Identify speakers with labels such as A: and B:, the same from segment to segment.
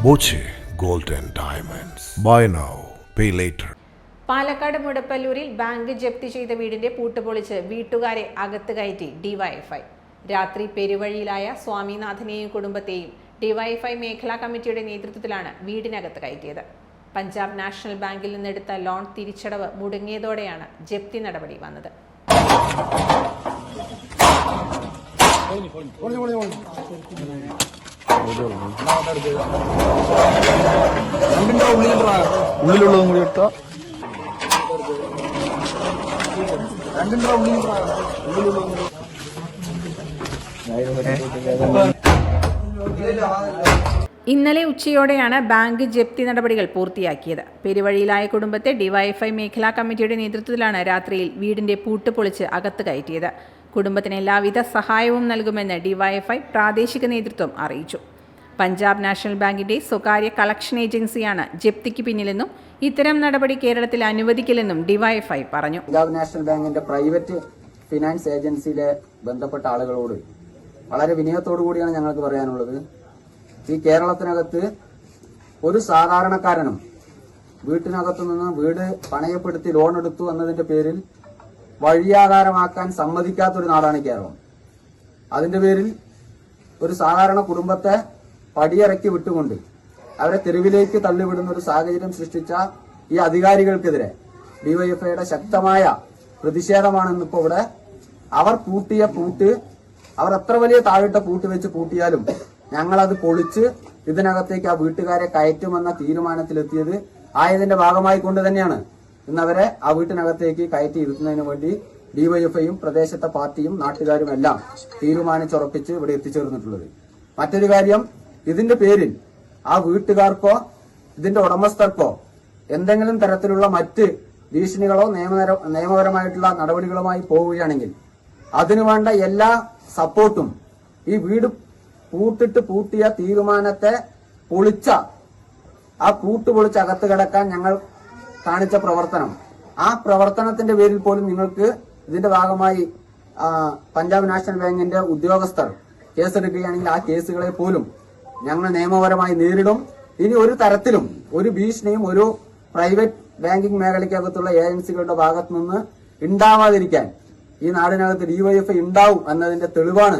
A: Boche gold and diamonds. Buy now pay later.
B: Palakkad മുടപ്പല്ലൂരിൽ bank ജപ്തി ചെയ്ത വീടിന്റെ പൂട്ടുപൊളിച്ച് വീട്ടുകാരെ അകത്ത് കയറ്റി ഡിവൈഎഫ്ഐ. രാത്രി പെരുവഴിയിലായ സ്വാമിനാഥനെയും കുടുംബത്തെയും ഡിവൈഎഫ്ഐ മേഖലാ കമ്മിറ്റിയുടെ നേതൃത്വത്തിലാണ് വീടിനകത്ത് കയറ്റിയത്. പഞ്ചാബ് നാഷണൽ ബാങ്കിൽ നിന്നെടുത്ത ലോൺ തിരിച്ചടവ് മുടങ്ങിയതോടെയാണ് ജപ്തി നടപടി വന്നത്.
C: ഉള്ളിലുള്ളതും കൂടി എടുത്താ
B: ഇന്നലെ ഉച്ചയോടെയാണ് ബാങ്ക് ജപ്തി നടപടികൾ പൂർത്തിയാക്കിയത്. പെരുവഴിയിലായ കുടുംബത്തെ ഡിവൈഎഫ്ഐ മേഖലാ കമ്മിറ്റിയുടെ നേതൃത്വത്തിലാണ് രാത്രിയിൽ വീടിന്റെ പൂട്ട് പൊളിച്ച് അകത്ത് കയറ്റിയത്. കുടുംബത്തിന് എല്ലാവിധ സഹായവും നൽകുമെന്ന് ഡിവൈഎഫ്ഐ പ്രാദേശിക നേതൃത്വം അറിയിച്ചു. പഞ്ചാബ് നാഷണൽ ബാങ്കിന്റെ സ്വകാര്യ കളക്ഷൻ ഏജൻസിയാണ് ജപ്തിക്ക് പിന്നിലെന്നും ഇത്തരം നടപടി കേരളത്തിൽ അനുവദിക്കില്ലെന്നും ഡിവൈഎഫ്ഐ പറഞ്ഞു.
D: പഞ്ചാബ് നാഷണൽ ബാങ്കിന്റെ പ്രൈവറ്റ് ഫിനാൻസ് ഏജൻസിയിലെ ബന്ധപ്പെട്ട ആളുകളോട് വളരെ വിനയത്തോടു കൂടിയാണ് ഞങ്ങൾക്ക് പറയാനുള്ളത്. ഈ കേരളത്തിനകത്ത് ഒരു സാധാരണക്കാരനും വീട്ടിനകത്തു നിന്ന് വീട് പണയപ്പെടുത്തി ലോൺ എടുത്തു എന്നതിന്റെ പേരിൽ വഴിയാധാരമാക്കാൻ സമ്മതിക്കാത്തൊരു നാടാണ് കേരളം. അതിന്റെ പേരിൽ ഒരു സാധാരണ കുടുംബത്തെ പടിയിറക്കി വിട്ടുകൊണ്ട് അവരെ തെരുവിലേക്ക് തള്ളിവിടുന്ന ഒരു സാഹചര്യം സൃഷ്ടിച്ച ഈ അധികാരികൾക്കെതിരെ ഡിവൈഎഫ്ഐയുടെ ശക്തമായ പ്രതിഷേധമാണ് ഇന്നിപ്പോ ഇവിടെ. അവർ പൂട്ടിയ പൂട്ട്, അവർ എത്ര വലിയ താഴിട്ട പൂട്ട് വെച്ച് പൂട്ടിയാലും ഞങ്ങളത് പൊളിച്ച് ഇതിനകത്തേക്ക് ആ വീട്ടുകാരെ കയറ്റുമെന്ന തീരുമാനത്തിലെത്തിയത് ആയതിന്റെ ഭാഗമായി കൊണ്ട് തന്നെയാണ് ഇന്നവരെ ആ വീട്ടിനകത്തേക്ക് കയറ്റി ഇരുത്തുന്നതിന് വേണ്ടി ഡിവൈഎഫ്ഐയും പ്രദേശത്തെ പാർട്ടിയും നാട്ടുകാരും എല്ലാം തീരുമാനിച്ചുറപ്പിച്ച് ഇവിടെ എത്തിച്ചേർന്നിട്ടുള്ളത്. മറ്റൊരു കാര്യം, ഇതിന്റെ പേരിൽ ആ വീട്ടുകാർക്കോ ഇതിന്റെ ഉടമസ്ഥർക്കോ എന്തെങ്കിലും തരത്തിലുള്ള മറ്റ് ഭീഷണികളോ നിയമപരമായിട്ടുള്ള നടപടികളുമായി പോവുകയാണെങ്കിൽ അതിനുവേണ്ട എല്ലാ സപ്പോർട്ടും ഈ വീട് പൂട്ടിയ തീരുമാനത്തെ പൊളിച്ച ആ പൂട്ട് പൊളിച്ച് അകത്ത് കിടക്കാൻ ഞങ്ങൾ കാണിച്ച പ്രവർത്തനം, ആ പ്രവർത്തനത്തിന്റെ പേരിൽ പോലും നിങ്ങൾക്ക് ഇതിന്റെ ഭാഗമായി പഞ്ചാബ് നാഷണൽ ബാങ്കിന്റെ ഉദ്യോഗസ്ഥർ കേസെടുക്കുകയാണെങ്കിൽ ആ കേസുകളെ പോലും ഞങ്ങൾ നിയമപരമായി നേരിടും. ഇനി ഒരു തരത്തിലും ഒരു ഭീഷണിയും ഒരു പ്രൈവറ്റ് ബാങ്കിംഗ് മേഖലയ്ക്കകത്തുള്ള ഏജൻസികളുടെ ഭാഗത്തു നിന്ന് ഉണ്ടാവാതിരിക്കാൻ ഈ നാടിനകത്ത് ഡിവൈഎഫ്ഐ ഉണ്ടാവും എന്നതിന്റെ തെളിവാണ്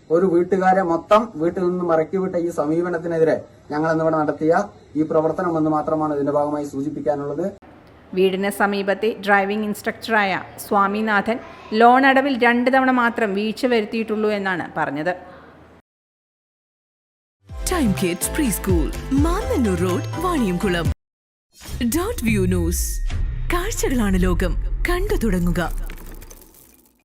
D: ഒരു വീട്ടുകാരെ മൊത്തം വീട്ടിൽ നിന്ന് മറക്കിവിട്ട ഈ സമീപനത്തിനെതിരെ ഞങ്ങൾ ഇന്നിവിടെ നടത്തിയ ഈ പ്രവർത്തനം എന്ന് മാത്രമാണ് ഇതിന്റെ ഭാഗമായി സൂചിപ്പിക്കാനുള്ളത്.
B: വീടിന് സമീപത്തെ ഡ്രൈവിംഗ് ഇൻസ്ട്രക്ടറായ സ്വാമിനാഥൻ ലോൺ അടവിൽ 2 തവണ മാത്രം വീഴ്ച വരുത്തിയിട്ടുള്ളൂ എന്നാണ് പറഞ്ഞത്.
E: Time kids pre school, Mannannur road, Vaniyamkulam. Dot view news. കാഴ്ചകളാണ് ലോകം, കണ്ടു തുടങ്ങുക.